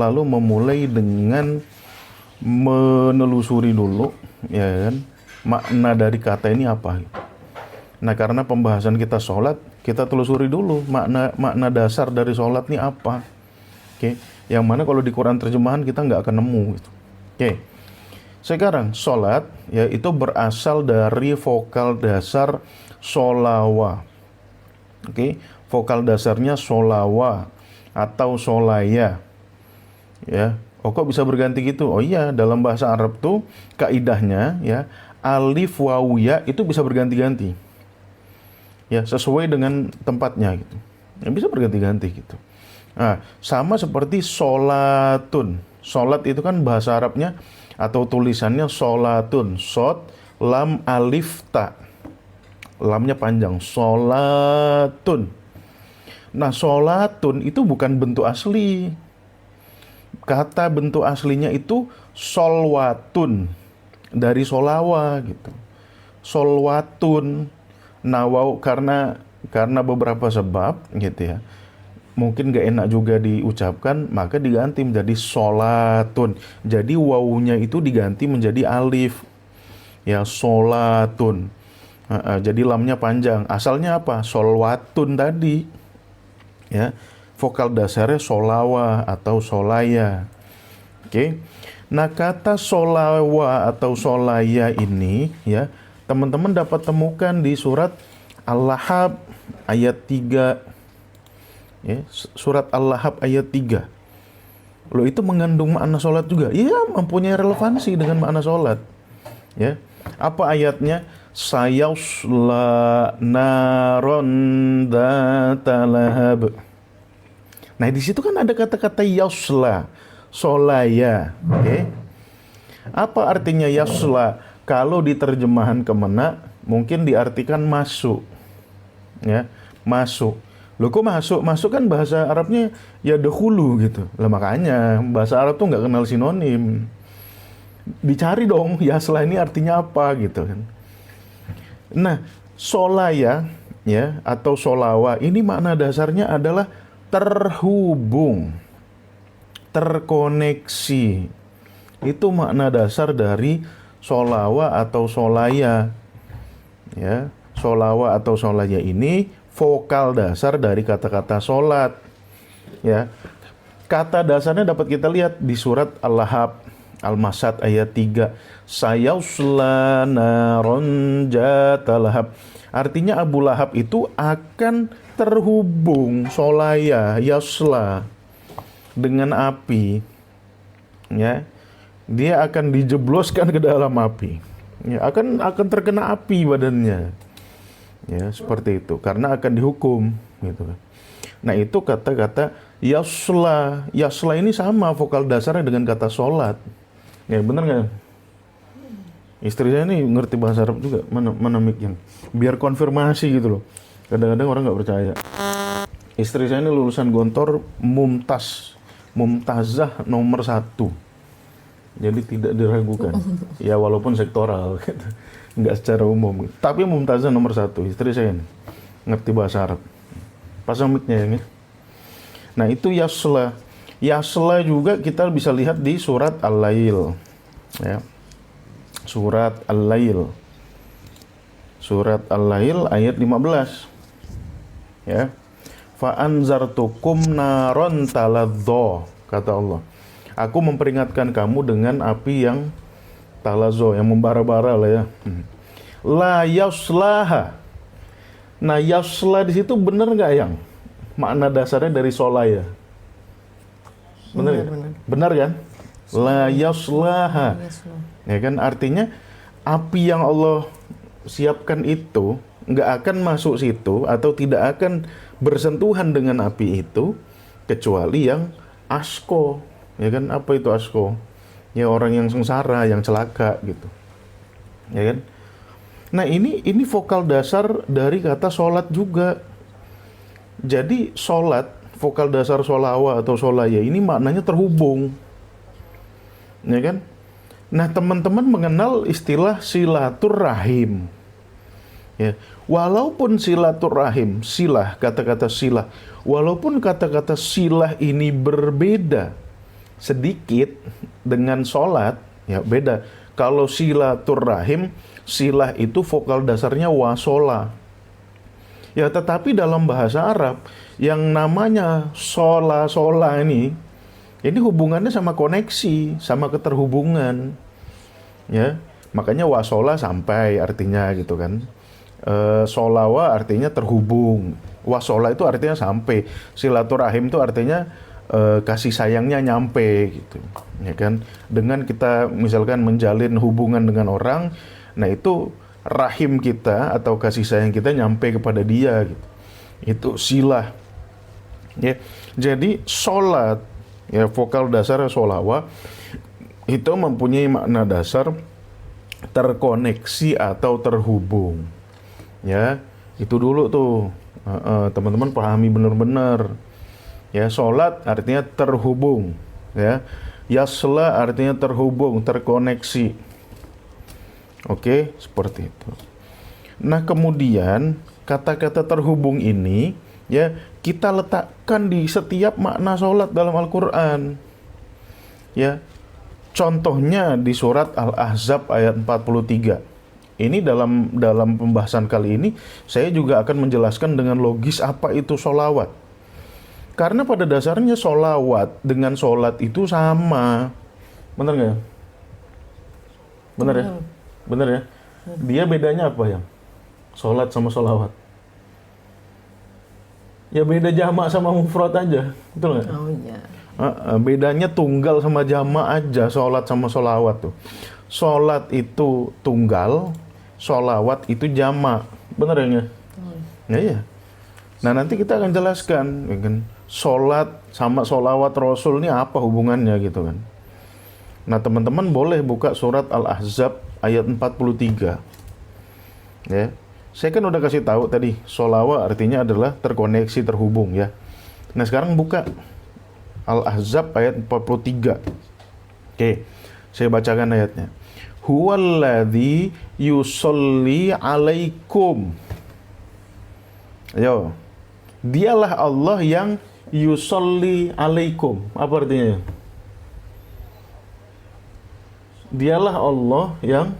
selalu memulai dengan menelusuri dulu, ya kan, makna dari kata ini apa. Nah, karena pembahasan kita sholat, kita telusuri dulu makna dasar dari sholat ini apa. Oke, yang mana kalau di Quran terjemahan kita nggak akan nemu gitu. Oke, sekarang sholat ya itu berasal dari vokal dasar sholawa. Oke, vokal dasarnya sholawa atau sholaya. Ya, kok bisa berganti gitu? Oh iya, dalam bahasa Arab tuh kaidahnya ya alif wawu ya itu bisa berganti-ganti. Ya, sesuai dengan tempatnya gitu. Ya, bisa berganti-ganti gitu. Nah, sama seperti sholatun. Sholat itu kan bahasa Arabnya atau tulisannya sholatun. Shod, lam, alif, ta. Lamnya panjang. Sholatun. Nah, sholatun itu bukan bentuk asli. Kata bentuk aslinya itu solwatun. Dari solawa gitu. Solwatun. Nah, wow, karena beberapa sebab gitu ya. Mungkin gak enak juga diucapkan, maka diganti menjadi sholatun. Jadi wawunya itu diganti menjadi alif. Ya, sholatun. Jadi lamnya panjang. Asalnya apa? Solwatun tadi. Ya, vokal dasarnya solawa atau solaya. Oke. Nah, kata solawa atau solaya ini ya, teman-teman dapat temukan di surat Al-Lahab ayat 3. Ya, surat Al-Lahab ayat 3. Loh, itu mengandung makna sholat juga. Iya, mempunyai relevansi dengan makna sholat. Ya. Apa ayatnya? Sayasla naron dzata lahab. Nah, di situ kan ada kata-kata yasla, solaya. Oke. Apa artinya yasla? Kalau di terjemahan Kemenak mungkin diartikan masuk. Ya, masuk. Loh, kok masuk? Masuk kan bahasa Arabnya ya dahulu gitu. Lah makanya bahasa Arab tuh nggak kenal sinonim. Dicari dong, yasla ini artinya apa gitu kan. Nah, solaya ya atau solawa ini makna dasarnya adalah terhubung, terkoneksi. Itu makna dasar dari solawa atau solaya. Ya, solawa atau solaya ini vokal dasar dari kata-kata solat. Ya, kata dasarnya dapat kita lihat di surat Al-Lahab Al-Masad ayat 3. Sayasla naron dzata lahab. Artinya Abu Lahab itu akan terhubung solaya yasla dengan api. Ya, dia akan dijebloskan ke dalam api. Ya, akan terkena api badannya. Ya, seperti itu. Karena akan dihukum gitu. Nah, itu kata-kata yasla. Yasla ini sama vokal dasarnya dengan kata solat. Ya, benar nggak? Istri saya ini ngerti bahasa Arab juga, mana mic-nya. Biar konfirmasi gitu loh. Kadang-kadang orang nggak percaya. Istri saya ini lulusan Gontor Mumtazah nomor 1. Jadi tidak diragukan. Ya, walaupun sektoral gitu. Nggak secara umum. Tapi Mumtazah nomor 1. Istri saya ini ngerti bahasa Arab. Pasang mic-nya ya. Nah, itu yasla. Yasla juga kita bisa lihat di surat Al-Lail. Ya. Surat Al-Lail. Surat Al-Lail ayat 15. Ya. Fa'anzartukum naron taladzo, kata Allah. Aku memperingatkan kamu dengan api yang talazo, yang membara-bara lah ya. La yaslaha. Nah, yasla di situ benar nggak yang? Makna dasarnya dari solaya. Benar ya? Benar kan? La yaslaha. Ya kan, artinya api yang Allah siapkan itu nggak akan masuk situ atau tidak akan bersentuhan dengan api itu kecuali yang asko. Ya kan, apa itu asko? Ya, orang yang sengsara, yang celaka gitu. Ya kan? Nah, ini vokal dasar dari kata sholat juga. Jadi sholat, vokal dasar sholawa atau sholaya ini maknanya terhubung. Ya kan? Nah, teman-teman mengenal istilah silaturrahim. Ya, walaupun silaturrahim, silah, kata-kata silah, walaupun kata-kata silah ini berbeda sedikit dengan sholat, ya beda. Kalau silaturrahim, silah itu vokal dasarnya wasola. Ya tetapi dalam bahasa Arab, yang namanya sola ini hubungannya sama koneksi, sama keterhubungan. Ya, makanya wasola sampai artinya gitu kan. Solawa artinya terhubung. Wasola itu artinya sampai. Silaturahim itu artinya kasih sayangnya nyampe gitu, ya kan? Dengan kita misalkan menjalin hubungan dengan orang, nah itu rahim kita atau kasih sayang kita nyampe kepada dia gitu. Itu silah. Ya. Jadi sholat, ya vokal dasar sholawa itu mempunyai makna dasar terkoneksi atau terhubung. Ya, itu dulu tuh. Teman-teman pahami benar-benar. Ya, sholat artinya terhubung, ya. Yasla artinya terhubung, terkoneksi. Oke, seperti itu. Nah, kemudian kata-kata terhubung ini ya kita letakkan di setiap makna sholat dalam Al-Qur'an. Ya. Contohnya di surat Al-Ahzab ayat 43. Ini dalam pembahasan kali ini saya juga akan menjelaskan dengan logis apa itu sholawat. Karena pada dasarnya sholawat dengan sholat itu sama. Bener nggak? Bener ya? Bener ya? Dia bedanya apa ya? Sholat sama sholawat. Ya beda jamak sama mufrad aja. Betul nggak? Oh iya. Bedanya tunggal sama jamak aja, sholat sama sholawat tuh. Sholat itu tunggal, sholawat itu jamak. Bener ya? Ya iya. Nah nanti kita akan jelaskan, ya kan? Sholat sama sholawat Rasul ini apa hubungannya gitu kan. Nah teman-teman boleh buka surat Al-Ahzab ayat 43. Ya, saya kan udah kasih tahu tadi, sholawat artinya adalah terkoneksi, terhubung ya. Nah sekarang buka Al-Ahzab ayat 43. Oke, saya bacakan ayatnya. Huwaladzi yusolli alaikum. Ayo. Dialah Allah yang yusolli alaikum. Apa artinya? Dialah Allah yang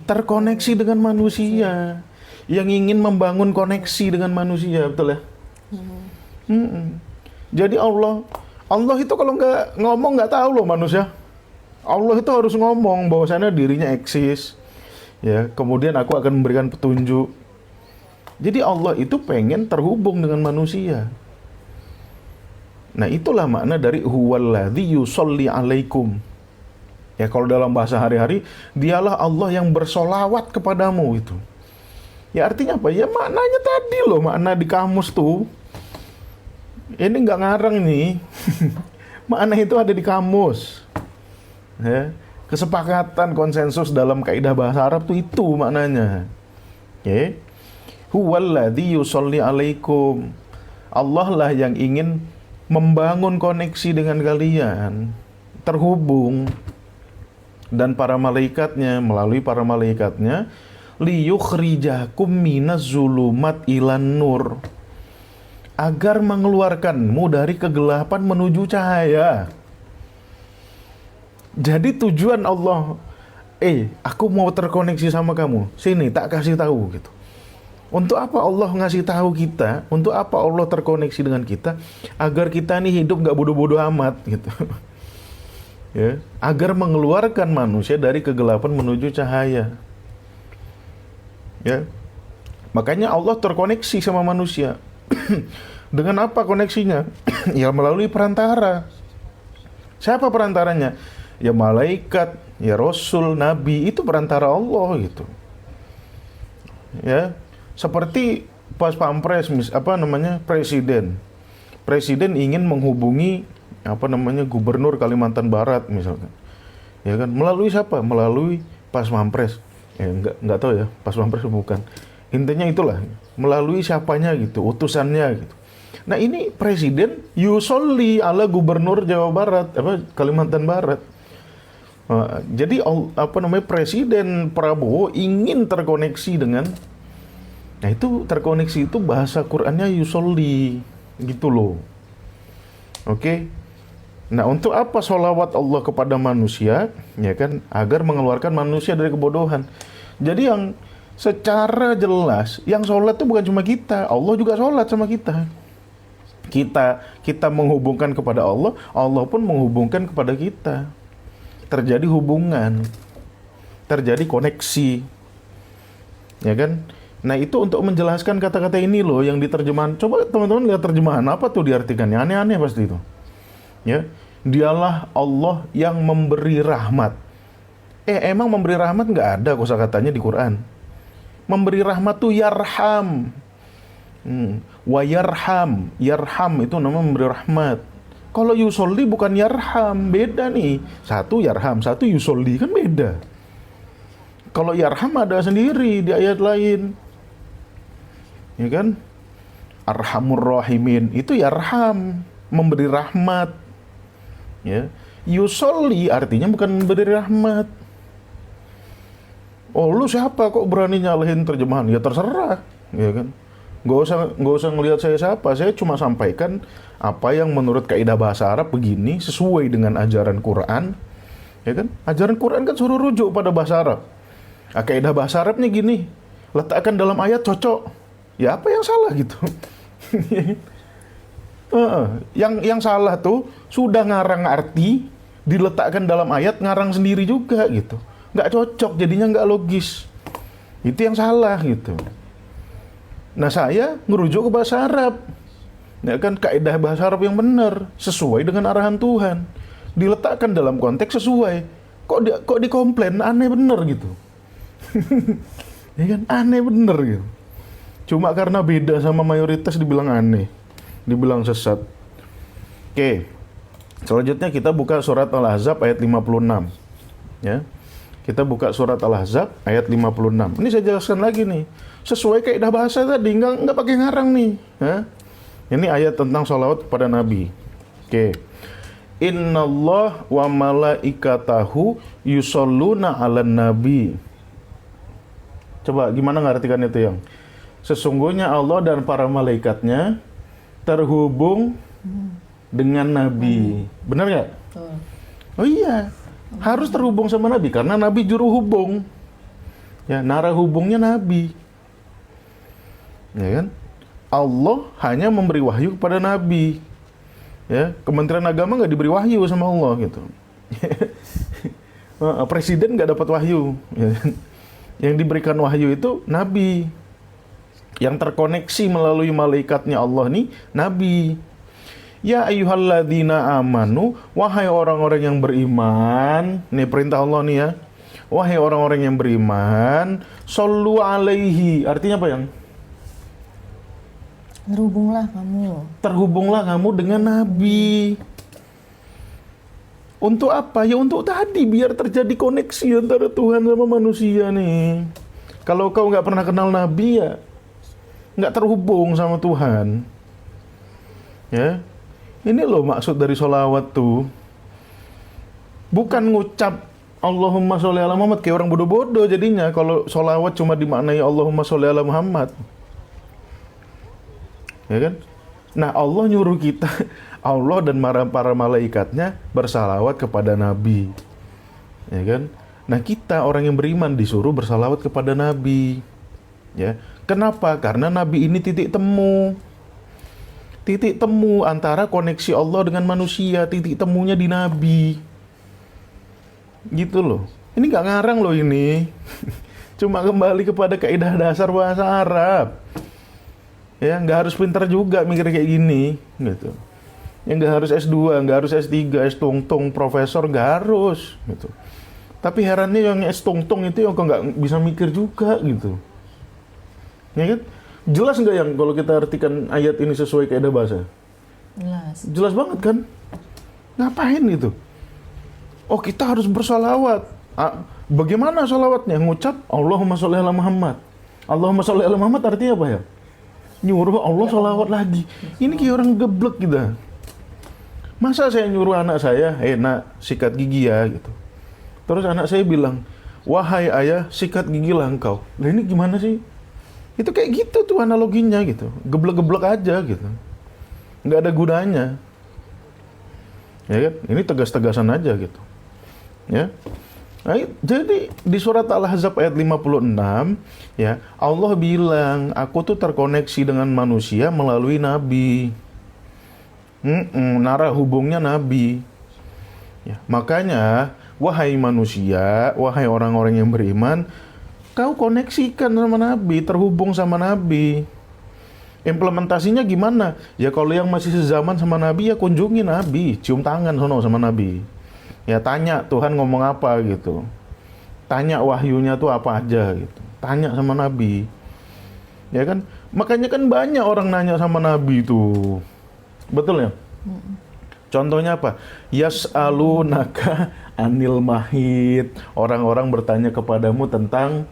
terkoneksi dengan manusia, yang ingin membangun koneksi dengan manusia, betul ya? Jadi Allah itu kalau nggak ngomong nggak tahu loh manusia. Allah itu harus ngomong bahwasanya dirinya eksis, ya. Kemudian aku akan memberikan petunjuk. Jadi Allah itu pengen terhubung dengan manusia. Nah itulah makna dari huwaladzi yusolli alaikum. Ya kalau dalam bahasa hari-hari, dialah Allah yang bersolawat kepadamu itu. Ya artinya apa? Ya maknanya tadi loh, makna di kamus tuh. Ini nggak ngarang nih. Makna itu ada di kamus. Ya, kesepakatan konsensus dalam kaidah bahasa Arab tuh itu maknanya. Oke. Huwaladzi yusolli alaikum. Allah lah yang ingin membangun koneksi dengan kalian, terhubung, dan para malaikatnya, melalui para malaikatnya, liyukhrijakum minaz zulumat ilan nur, agar mengeluarkanmu dari kegelapan menuju cahaya. Jadi tujuan Allah, aku mau terkoneksi sama kamu, sini tak kasih tahu gitu. Untuk apa Allah ngasih tahu kita? Untuk apa Allah terkoneksi dengan kita? Agar kita nih hidup nggak bodoh-bodoh amat gitu. Ya, agar mengeluarkan manusia dari kegelapan menuju cahaya. Ya, makanya Allah terkoneksi sama manusia. Dengan apa koneksinya? Ya melalui perantara. Siapa perantaranya? Ya malaikat, ya Rasul, Nabi, itu perantara Allah gitu. Ya. Seperti pas pampres, presiden ingin menghubungi gubernur Kalimantan Barat misalkan, ya kan, melalui siapa? Melalui pas pampres. Ya nggak tahu ya, pas pampres bukan. Intinya itulah, melalui siapanya gitu, utusannya gitu. Nah ini presiden yusolli ala gubernur Jawa Barat, Kalimantan Barat. Jadi Presiden Prabowo ingin terkoneksi dengan. Nah itu terkoneksi itu bahasa Qur'annya yusolli gitu loh. Oke. Nah, untuk apa sholawat Allah kepada manusia? Ya kan, agar mengeluarkan manusia dari kebodohan. Jadi yang secara jelas, yang sholat itu bukan cuma kita, Allah juga sholat sama kita. Kita menghubungkan kepada Allah, Allah pun menghubungkan kepada kita. Terjadi hubungan, terjadi koneksi. Ya kan? Nah, itu untuk menjelaskan kata-kata ini loh yang diterjemahan. Coba teman-teman lihat terjemahan apa tuh diartikannya. Aneh-aneh pasti itu. Ya, dialah Allah yang memberi rahmat. Emang memberi rahmat nggak ada kosakatanya di Quran. Memberi rahmat tuh yarham. Wa yarham. Yarham itu nama memberi rahmat. Kalau yusolli bukan yarham, beda nih. Satu yarham, satu yusolli, kan beda. Kalau yarham ada sendiri di ayat lain. Ya kan? Arhamur rahimin, itu yarham, memberi rahmat. Ya, yusolli artinya bukan memberi rahmat. Oh, lu siapa kok berani nyalahin terjemahan? Ya terserah, ya kan. Nggak usah ngelihat saya siapa. Saya cuma sampaikan apa yang menurut kaidah bahasa Arab begini sesuai dengan ajaran Quran. Ya kan? Ajaran Quran kan suruh rujuk pada bahasa Arab. Kaidah bahasa Arabnya gini, letakkan dalam ayat cocok. Ya apa yang salah gitu? Yang salah tuh sudah ngarang arti, diletakkan dalam ayat ngarang sendiri juga gitu, nggak cocok, jadinya nggak logis. Itu yang salah gitu. Nah, saya ngerujuk ke bahasa Arab, ya kan, kaidah bahasa Arab yang benar sesuai dengan arahan Tuhan, diletakkan dalam konteks sesuai. Kok dikomplain aneh bener gitu. Ya kan, aneh bener gitu. Cuma karena beda sama mayoritas dibilang aneh, dibilang sesat. Oke. Selanjutnya kita buka surat Al-Ahzab ayat 56. Ya. Kita buka surat Al-Ahzab ayat 56. Ini saya jelaskan lagi nih. Sesuai kaidah bahasa tadi, enggak pakai ngarang nih. Ya. Ini ayat tentang sholawat kepada Nabi. Oke. Innallah wa malaikatahu yusholluna 'alan nabi. Coba gimana ngartikan itu yang? Sesungguhnya Allah dan para malaikatnya terhubung dengan Nabi. Benar nggak? Oh iya, harus terhubung sama Nabi karena Nabi juru hubung. Ya, nara hubungnya Nabi. Ya kan? Allah hanya memberi wahyu kepada Nabi. Ya, Kementerian Agama nggak diberi wahyu sama Allah gitu. Presiden nggak dapat wahyu. Ya kan? Yang diberikan wahyu itu Nabi. Yang terkoneksi melalui malaikatnya Allah nih, Nabi. Ya ayyuhalladzina amanu, wahai orang-orang yang beriman. Nih perintah Allah nih ya. Wahai orang-orang yang beriman, shollu alaihi. Artinya apa yang? Terhubunglah kamu dengan Nabi. Untuk apa? Ya untuk tadi, biar terjadi koneksi antara Tuhan sama manusia nih. Kalau kau nggak pernah kenal Nabi, ya nggak terhubung sama Tuhan. Ya, ini loh maksud dari sholawat tuh. Bukan ngucap Allahumma sholli ala Muhammad kayak orang bodoh-bodoh jadinya. Kalau sholawat cuma dimaknai Allahumma sholli ala Muhammad. Ya kan? Nah, Allah nyuruh kita, Allah dan para malaikatnya bersalawat kepada Nabi. Ya kan? Nah, kita orang yang beriman disuruh bersalawat kepada Nabi. Ya. Kenapa? Karena Nabi ini titik temu. Titik temu antara koneksi Allah dengan manusia, titik temunya di Nabi. Gitu loh. Ini nggak ngarang loh ini. Cuma kembali kepada kaidah dasar bahasa Arab. Ya, nggak harus pintar juga mikir kayak gini, gitu. Ya nggak harus S2, nggak harus S3, S-tong-tong, profesor, nggak harus, gitu. Tapi herannya yang S-tong-tong itu yang kok nggak bisa mikir juga, gitu. Ya kan? Jelas nggak yang kalau kita artikan ayat ini sesuai kaidah bahasa? Jelas. Jelas banget kan? Ngapain gitu? Oh, kita harus bersalawat. Bagaimana salawatnya? Ngucap Allahumma sholli ala Muhammad. Allahumma sholli ala Muhammad artinya apa ya? Nyuruh Allah sholawat lagi. Ini kayak orang geblek gitu. Masa saya nyuruh anak saya, nak sikat gigi ya gitu. Terus anak saya bilang, wahai ayah sikat gigi lah engkau. Nah ini gimana sih? Itu kayak gitu tuh analoginya gitu. Geblek-geblek aja gitu. Nggak ada gunanya. Ya kan? Ini tegas-tegasan aja gitu. Ya. Nah, jadi di surat Al-Ahzab ayat 56 ya, Allah bilang, aku tuh terkoneksi dengan manusia melalui nabi. Nara hubungnya nabi. Ya, makanya wahai manusia, wahai orang-orang yang beriman, kau koneksikan sama nabi, terhubung sama nabi. Implementasinya gimana? Ya kalau yang masih sezaman sama nabi, ya kunjungi nabi, cium tangan sono sama nabi. Ya tanya Tuhan ngomong apa gitu. Tanya wahyunya tuh apa aja gitu. Tanya sama nabi. Ya kan? Makanya kan banyak orang nanya sama nabi tuh. Betul ya? Contohnya apa? Yas'alunaka anil mahid. Orang-orang bertanya kepadamu tentang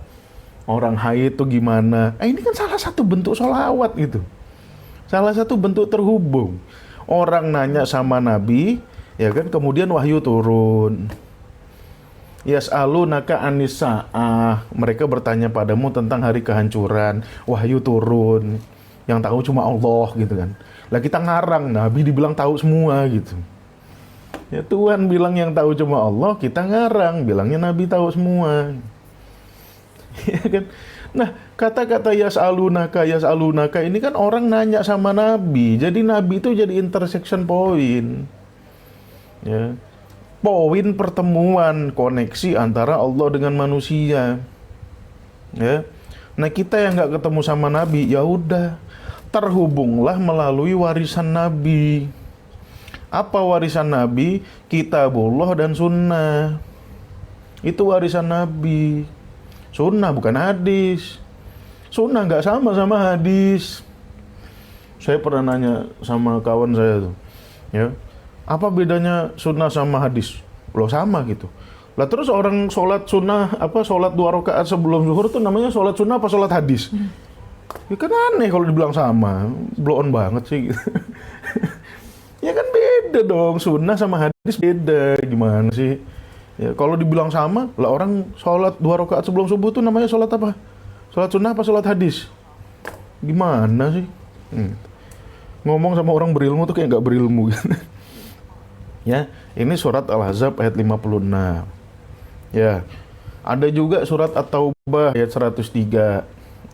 orang haid itu gimana. Ini kan salah satu bentuk sholawat gitu. Salah satu bentuk terhubung. Orang nanya sama nabi, ya kan, kemudian wahyu turun. Yas'alunaka anis sa'ah. Mereka bertanya padamu tentang hari kehancuran. Wahyu turun. Yang tahu cuma Allah gitu kan. Lah kita ngarang, nabi dibilang tahu semua gitu. Ya Tuhan bilang yang tahu cuma Allah, kita ngarang, bilangnya nabi tahu semua. Ya kan? Nah, kata-kata yas'alunaka ini kan orang nanya sama nabi. Jadi nabi itu jadi intersection point. Ya. Poin pertemuan koneksi antara Allah dengan manusia. Ya. Nah, kita yang nggak ketemu sama nabi, ya udah, terhubunglah melalui warisan nabi. Apa warisan nabi? Kitabullah dan sunnah. Itu warisan nabi. Sunnah bukan hadis. Sunnah nggak sama hadis. Saya pernah nanya sama kawan saya tuh, ya, apa bedanya sunnah sama hadis? Loh sama gitu. Lah terus orang sholat sunnah, sholat 2 rakaat sebelum zuhur tuh namanya sholat sunnah apa sholat hadis? Ya kan aneh kalau dibilang sama, blow on banget sih gitu. Ya kan beda dong, sunnah sama hadis beda, gimana sih? Ya, kalau dibilang sama, lah orang sholat 2 rakaat sebelum subuh tuh namanya sholat apa? Sholat sunnah apa sholat hadis? Gimana sih? Ngomong sama orang berilmu tuh kayak nggak berilmu. Ya, ini surat Al-Ahzab ayat 56. Ya, ada juga surat At-Taubah ayat 103.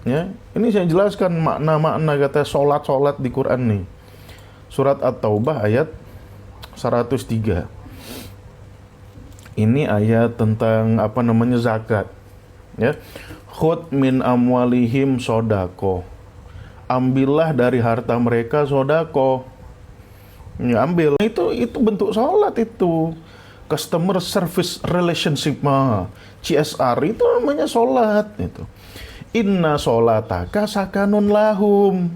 Ya, ini saya jelaskan makna-makna kata sholat di Quran nih. Surat At-Taubah ayat 103. Ini ayat tentang zakat. Ya. Khud min amwalihim sodako. Ambillah dari harta mereka sodako. Ya, ambil. Itu bentuk sholat itu. Customer Service Relationship CSR itu namanya sholat itu. Inna sholataka sakanun lahum.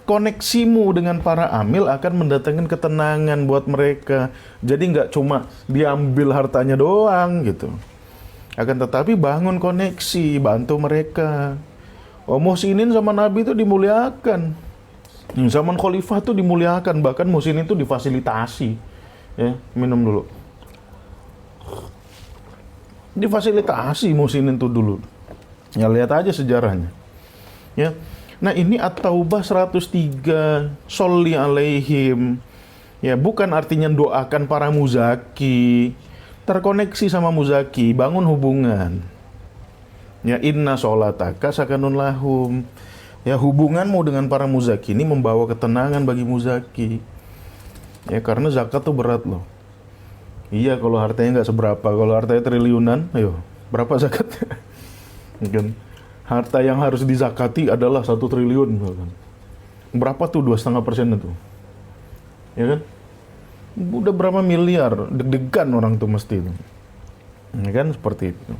Koneksimu dengan para amil akan mendatangkan ketenangan buat mereka. Jadi nggak cuma diambil hartanya doang gitu. Akan tetapi bangun koneksi, bantu mereka. Muhsinin sama Nabi itu dimuliakan. Zaman khalifah itu dimuliakan, bahkan muhsinin itu difasilitasi. Ya, minum dulu. Difasilitasi muhsinin itu dulu. Ya lihat aja sejarahnya. Ya. Nah ini At-Taubah 103, sholli alaihim. Ya bukan artinya doakan para muzaki. Terkoneksi sama muzaki, bangun hubungan. Ya inna sholataka sakanun lahum. Ya hubunganmu dengan para muzaki ini membawa ketenangan bagi muzaki. Ya karena zakat tuh berat loh. Iya kalau hartanya nggak seberapa, kalau hartanya triliunan, ayo berapa zakatnya? Kan? Harta yang harus dizakati adalah 1 triliun. Berapa tuh 2,5% itu? Ya kan? Udah berapa miliar, deg-degan orang tuh mesti. Ya kan? Seperti itu.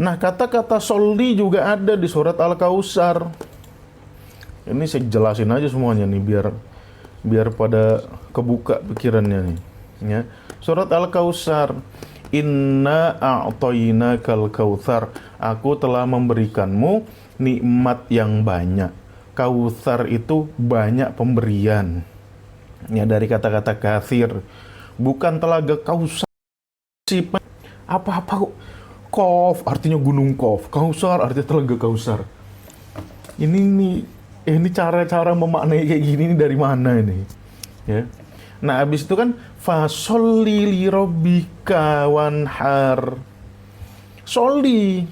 Nah kata-kata sholli juga ada di surat Al-Kautsar. Ini saya jelasin aja semuanya nih biar pada kebuka pikirannya nih. Ya. Surat Al-Kautsar. Inna a'toinakal kautsar. Aku telah memberikanmu nikmat yang banyak. Kautsar itu banyak pemberian. Ya dari kata-kata katsir. Bukan telaga Kautsar. Apa-apa kok. Kof artinya gunung Kof. Kautsar artinya telaga Kautsar. Ini cara-cara memaknai kayak gini ini dari mana ini? Ya. Nah, habis itu kan fasholli li rabbika wanhar. Sholli.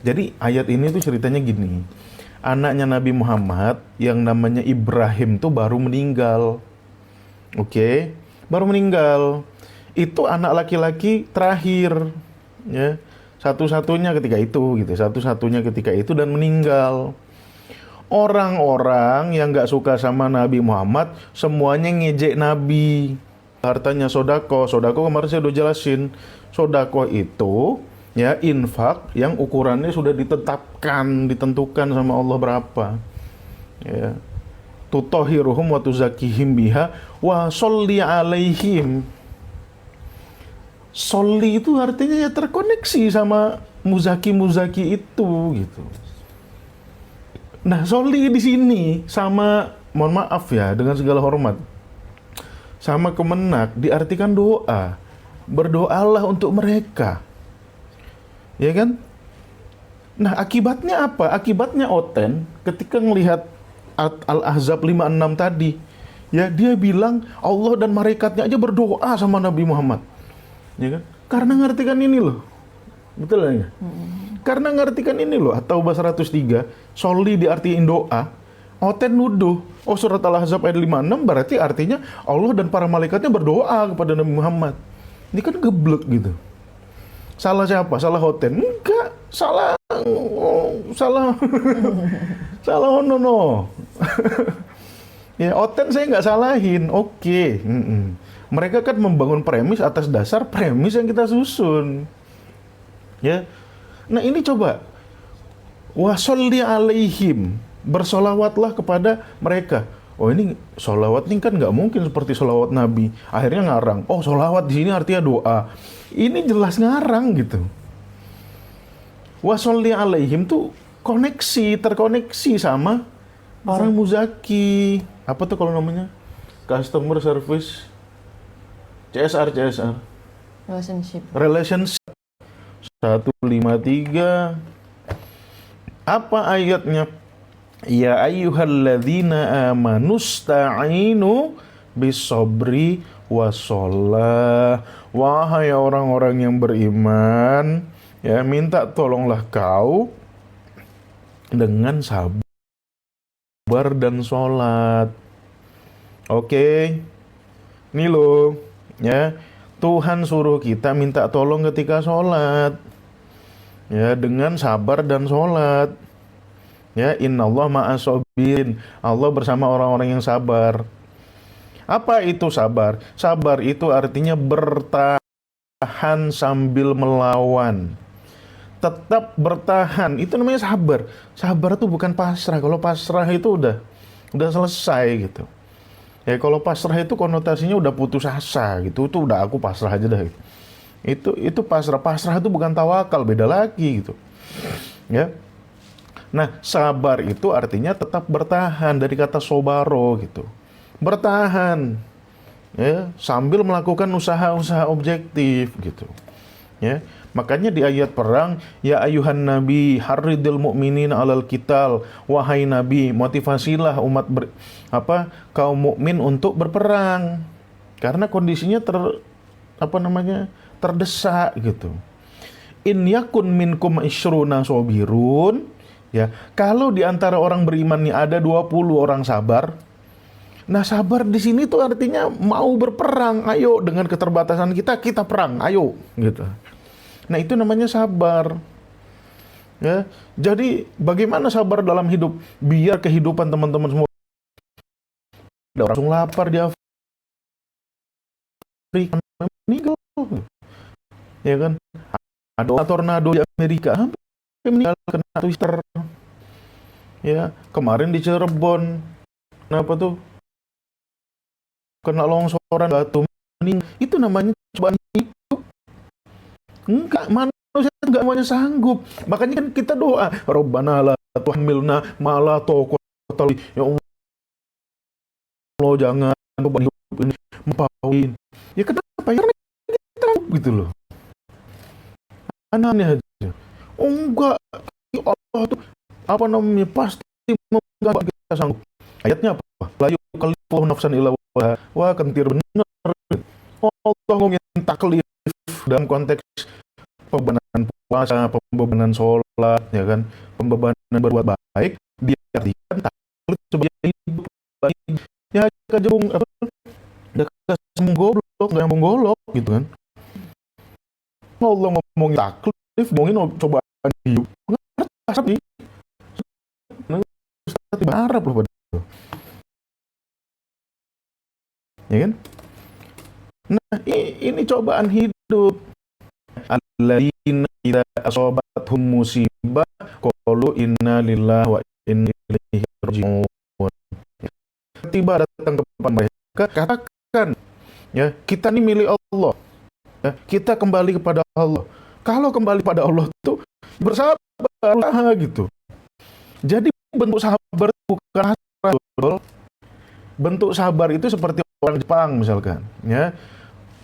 Jadi ayat ini tuh ceritanya gini. Anaknya Nabi Muhammad yang namanya Ibrahim tuh baru meninggal. Oke, baru meninggal. Itu anak laki-laki terakhir, ya. Satu-satunya ketika itu gitu, satu-satunya ketika itu dan meninggal. Orang-orang yang nggak suka sama Nabi Muhammad semuanya ngejek Nabi. Hartanya sodako, sodako kemarin saya udah jelasin. Sodako itu ya infak yang ukurannya sudah ditetapkan, ditentukan sama Allah berapa. Ya. Tutohiruhum wa tuzakihim biha wa sholli alaihim. Sholli itu artinya ya terkoneksi sama muzaki-muzaki itu gitu. Nah, sholli di sini sama, mohon maaf ya, dengan segala hormat, sama kemenak diartikan doa. Berdoalah untuk mereka. Ya kan? Nah, akibatnya apa? Akibatnya Oten ketika melihat Al-Ahzab 56 tadi, ya dia bilang Allah dan malaikatnya aja berdoa sama Nabi Muhammad. Ya kan? Karena ngartikan ini loh. Betul ya? Karena ngartikan ini loh, At-Taubah 103, sholli diartiin doa. Oten nuduh, oh surat Al-Ahzab ayat 56 berarti artinya Allah dan para malaikatnya berdoa kepada Nabi Muhammad. Ini kan geblek gitu. Salah siapa? Salah Oten? Enggak, salah salah no. Ya, Oten saya nggak salahin, oke. Mereka kan membangun premis atas dasar premis yang kita susun. Ya, nah ini coba wasolli alaihim, bersolawatlah kepada mereka. Oh ini solawat ini kan nggak mungkin seperti solawat Nabi. Akhirnya ngarang. Oh solawat di sini artinya doa. Ini jelas ngarang gitu. Wasolli alaihim tuh koneksi, terkoneksi sama orang muzaki. Apa tuh kalau namanya? Customer service, CSR. Relationship. 153. Apa ayatnya? Ya ayyuhalladzina amanusta'inu bisobri wasolah. Wahai orang-orang yang beriman, ya minta tolonglah kau dengan sabar dan sholat. Oke, ini loh, ya Tuhan suruh kita minta tolong ketika sholat, ya dengan sabar dan sholat. Ya, innallaha ma'as-sabirin. Allah bersama orang-orang yang sabar. Apa itu sabar? Sabar itu artinya bertahan sambil melawan. Tetap bertahan, itu namanya sabar. Sabar itu bukan pasrah. Kalau pasrah itu udah selesai gitu. Ya kalau pasrah itu konotasinya udah putus asa gitu. Itu udah aku pasrah aja dah. Itu pasrah. Pasrah itu bukan tawakal, beda lagi gitu. Ya. Nah, sabar itu artinya tetap bertahan, dari kata sobaro gitu. Bertahan, ya, sambil melakukan usaha-usaha objektif gitu. Ya, makanya di ayat perang, ya ayuhan nabi harridil mu'minin alal qital, wahai nabi, motivasilah umat kaum mukmin untuk berperang. Karena kondisinya terdesak gitu. In yakun minkum isyruna sobirun. Ya, kalau di antara orang beriman nih ada 20 orang sabar. Nah, sabar di sini tuh artinya mau berperang. Ayo dengan keterbatasan kita perang. Ayo gitu. Nah, itu namanya sabar. Ya. Jadi, bagaimana sabar dalam hidup? Biar kehidupan teman-teman semua ada orang langsung lapar di Afrika meninggal. Ya kan? Ada tornado di Amerika hampir meninggal kena twister. Ya, kemarin di Cirebon, kenapa tuh? Kena longsoran batu meninggal. Itu namanya cobaan hidup. Enggak, manusia enggak semuanya sanggup. Makanya kan kita doa, Rabbana la tuhmilna ma la taqata li. Ya Allah, jangan beban hidup ini mempauin. Ya kenapa? Ya karena kita gitu loh. Anehnya aja. Oh enggak, Allah tuh pasti membantu kita sanggup. Ayatnya apa? La yukallifu nafsan illa wus'aha. Wah, kentir bener. Allah ngomongin taklif dalam konteks pembebanan puasa, pembebanan sholat, ya kan, pembebanan berbuat baik, diartikan taklif sebagai hidup baik. Ya, kajabung apa? Ya, sambung goblok, nggak nyambung golok, gitu kan. Allah ngomongin taklif, ngomongin cobaan hidup. Ngerti, Ustaz Arab loh pada. Ya kan? Nah, ini cobaan hidup. Alladzina idza asabathum musibah qalu inna lillahi wa inna ilaihi raji'un. Tiba datang kepada mereka, katakan, ya, kita ini milik Allah. Ya, kita kembali kepada Allah. Kalau kembali pada Allah itu bersabar gitu. Jadi bentuk sabar bukan hasrat. Bentuk sabar itu seperti orang Jepang misalkan, ya.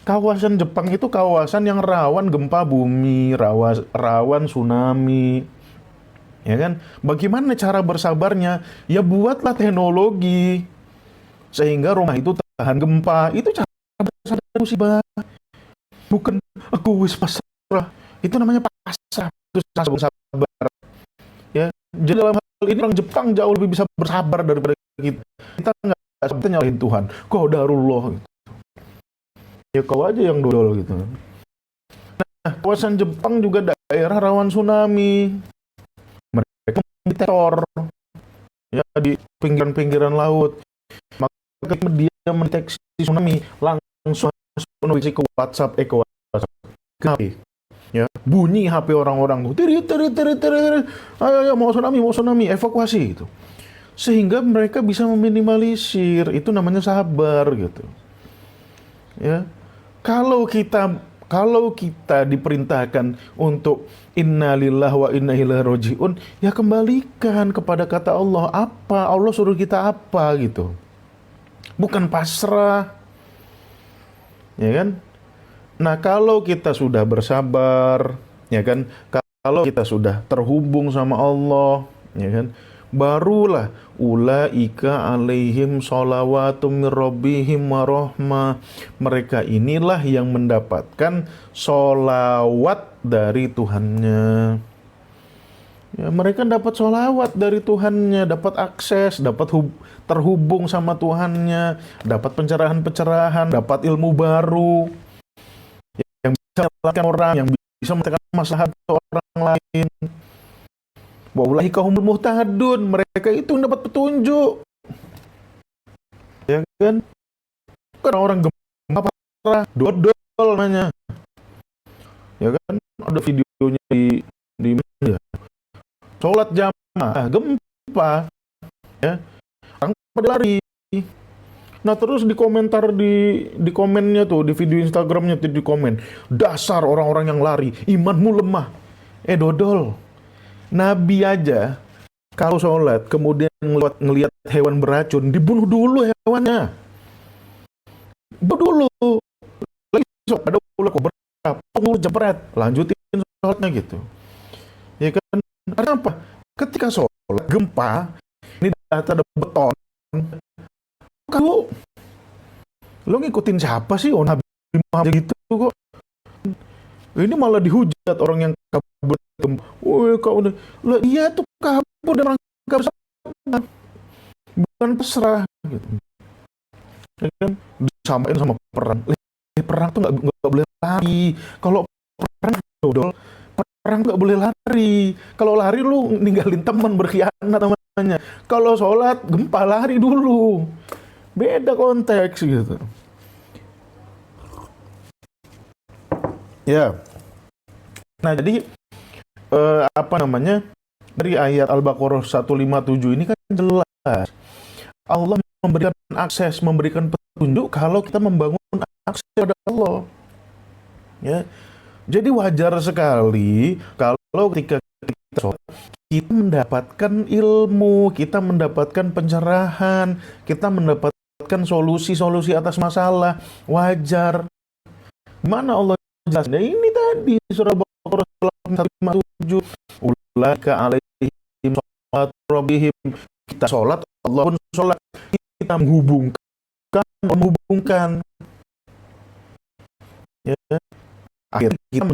Kawasan Jepang itu kawasan yang rawan gempa bumi, rawan tsunami. Ya kan? Bagaimana cara bersabarnya? Ya buatlah teknologi sehingga rumah itu tahan gempa. Itu cara bersabar musibah. Bukan aku wis pasrah. Itu namanya pasrah. Itu sabar. Ya. Jadi dalam hal ini orang Jepang jauh lebih bisa bersabar daripada kita. Kita nggak nyalahin Tuhan. Qadarullah gitu. Ya kau aja yang dodol gitu. Nah, kawasan Jepang juga daerah rawan tsunami. Mereka monitor ya di pinggiran-pinggiran laut. Maka dia mendeteksi tsunami langsung notifikasi ke WhatsApp, ke HP. Ya, bunyi HP orang-orang tuh. Tiri. Ayo mau tsunami, evakuasi gitu. Sehingga mereka bisa meminimalisir. Itu namanya sabar gitu. Ya. Kalau kita diperintahkan untuk innalillahi wa inna ilaihi raji'un, ya kembalikan kepada kata Allah. Apa Allah suruh kita apa gitu. Bukan pasrah. Ya kan? Nah, kalau kita sudah bersabar, ya kan? Kalau kita sudah terhubung sama Allah, ya kan? Barulah ulaika alaihim sholawatum mir rabbihim wa rahmah. Mereka inilah yang mendapatkan sholawat dari Tuhannya. Ya, mereka dapat sholawat dari Tuhannya, dapat akses, dapat terhubung sama Tuhannya, dapat pencerahan-pencerahan, dapat ilmu baru yang bisa melakukan orang, yang bisa menekan maslahat orang lain. Wa ulaika humul muhtadun, mereka itu dapat petunjuk. Ya kan? Kan orang gempa parah, dodol namanya. Ya kan? Ada videonya di media. Sholat jamaah, gempa. Ya. Orang pada lari. Nah, terus di komentar di komennya tuh, di video Instagramnya tuh di komen, dasar orang-orang yang lari, imanmu lemah. Dodol. Nabi aja kalau sholat kemudian ngelihat hewan beracun, dibunuh dulu hewannya. Bunuh dulu. Lagi sholat ada ular kobra, jepret, lanjutin sholatnya gitu. Ya kan? Karena apa? Ketika sholat gempa, ini data ada beton. Kalau lo ngikutin siapa sih? Oh, Nabi Muhammad gitu kok. Ini malah dihujat orang yang kabur. Woi, kau udah, lah iya tuh kabur dan orang kabur bukan pasrah gitu. Ya kan disamain sama perang. Perang tuh nggak boleh lari. Kalau perang dodol, perang nggak boleh lari. Kalau lari lu ninggalin teman, berkhianat namanya. Kalau sholat gempa lari dulu. Beda konteks gitu. Ya. Nah, jadi dari ayat Al-Baqarah 157 ini kan jelas Allah memberikan akses, memberikan petunjuk kalau kita membangun akses pada Allah. Ya. Jadi wajar sekali kalau ketika kita sholat, kita mendapatkan ilmu, kita mendapatkan pencerahan, kita mendapatkan solusi-solusi atas masalah. Wajar. Mana Allah jelasnya? Ini tadi surah Al-Baqarah 157. Ulaika alaihim sholawatu rabbihim. Kita sholat, Allah pun sholat. kita menghubungkan, ya, akhirnya kita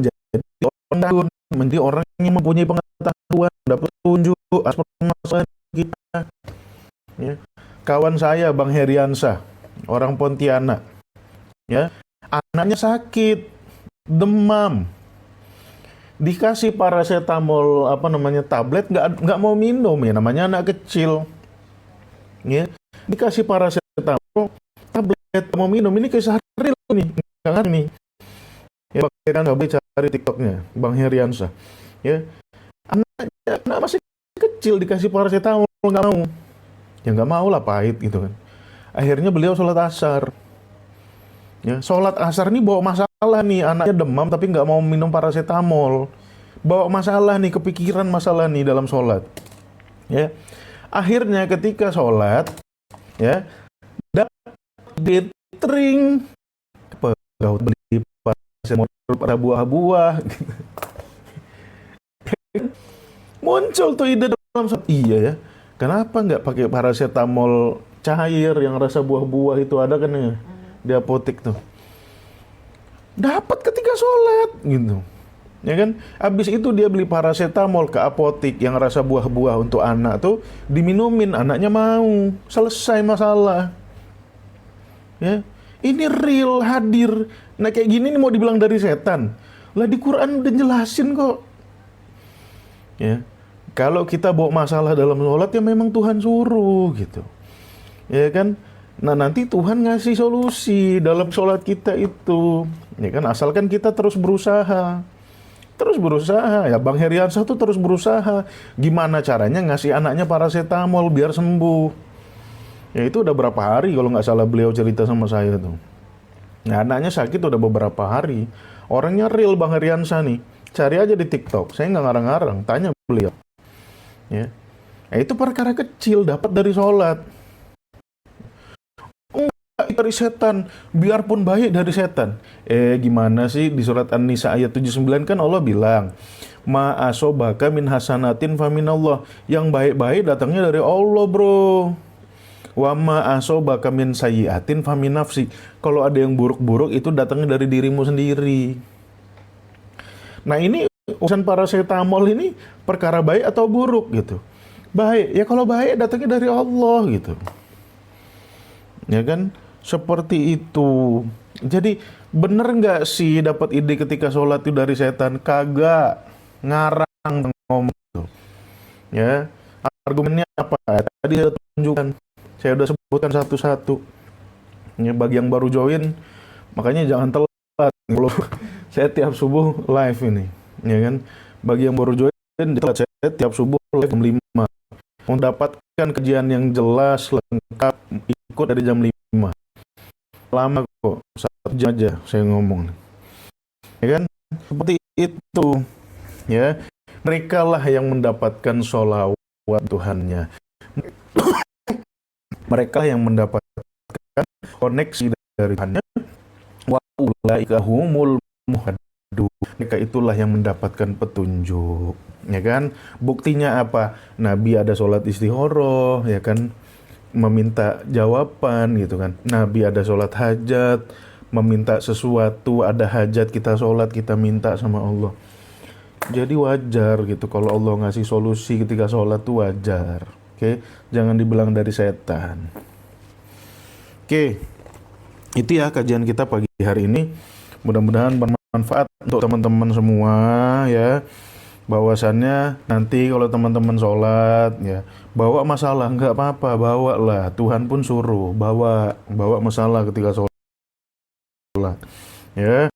menjadi orang yang mempunyai pengetahuan, dapat petunjuk atas permasalahan kita. Ya. Kawan saya Bang Heriansa, orang Pontianak, ya, anaknya sakit, demam, dikasih paracetamol tablet, nggak mau minum, ya namanya anak kecil, ya, dikasih paracetamol tablet mau minum, ini kisah real nih, nggak nih, ya, kan cari TikToknya Bang Heriansa, ya, anak masih kecil dikasih paracetamol nggak mau, ya nggak mau lah, pahit gitu kan. Akhirnya beliau sholat asar, ya, sholat asar nih bawa masalah nih, anaknya demam tapi nggak mau minum paracetamol, bawa masalah nih, kepikiran masalah nih dalam sholat, ya. Akhirnya ketika sholat, ya, dapat catering, beli paracetamol pada buah-buah, gitu. Muncul tuh ide dalam sholat, iya ya, kenapa nggak pakai paracetamol cair yang rasa buah-buah itu, ada kan ya di apotek tuh, dapat ketika sholat gitu, ya kan. Habis itu dia beli paracetamol ke apotek yang rasa buah-buah untuk anak tuh, diminumin, anaknya mau, selesai masalah, ya. Ini real, hadir. Nah kayak gini nih mau dibilang dari setan lah, di Quran udah jelasin kok, ya. Kalau kita bawa masalah dalam sholat, ya memang Tuhan suruh gitu, ya kan. Nah nanti Tuhan ngasih solusi dalam sholat kita itu, ya kan, asalkan kita terus berusaha, ya. Bang Heriansyah tuh terus berusaha gimana caranya ngasih anaknya paracetamol biar sembuh, ya. Itu udah berapa hari kalau nggak salah beliau cerita sama saya tuh. Nah anaknya sakit udah beberapa hari, orangnya real Bang Heriansyah nih, cari aja di TikTok, saya nggak ngarang-ngarang, tanya beliau, ya. Nah, itu perkara kecil dapat dari sholat. Dari setan, biarpun baik dari setan. Gimana sih, di surat An-Nisa ayat 79 kan Allah bilang, ma asobaka min hasanatin faminallah, yang baik-baik datangnya dari Allah, bro. Wa ma asobaka min sayyiatin famin nafsi, kalau ada yang buruk-buruk itu datangnya dari dirimu sendiri. Nah ini urusan paracetamol ini perkara baik atau buruk gitu? Baik, ya kalau baik datangnya dari Allah gitu, ya kan. Seperti itu. Jadi bener nggak sih dapat ide ketika sholat itu dari setan? Kagak, ngarang ngomong itu, ya. Argumennya apa? Tadi saya tunjukkan, saya udah sebutkan satu-satu. Ya, bagi yang baru join, makanya jangan telat. Kalau saya tiap subuh live ini, ya kan. Bagi yang baru join, saya tiap subuh live jam 5. Mendapatkan kajian yang jelas, lengkap, ikut dari jam 5. Lama kok, 1 jam aja saya ngomong, ya kan. Seperti itu, ya. Mereka lah yang mendapatkan sholawat Tuhannya, mereka yang mendapatkan koneksi dari Tuhannya. Wa ulaika humul muhtadun, mereka itulah yang mendapatkan petunjuk, ya kan. Buktinya apa? Nabi ada sholat istihoroh, ya kan, meminta jawaban gitu kan. Nabi ada sholat hajat, meminta sesuatu, ada hajat kita sholat, kita minta sama Allah. Jadi wajar gitu kalau Allah ngasih solusi ketika sholat tuh wajar. Oke, jangan dibilang dari setan. Oke, itu ya kajian kita pagi hari ini. Mudah-mudahan bermanfaat untuk teman-teman semua, ya. Bahwasannya nanti kalau teman-teman sholat, ya, bawa masalah nggak apa-apa, bawa lah. Tuhan pun suruh bawa masalah ketika sholat, ya.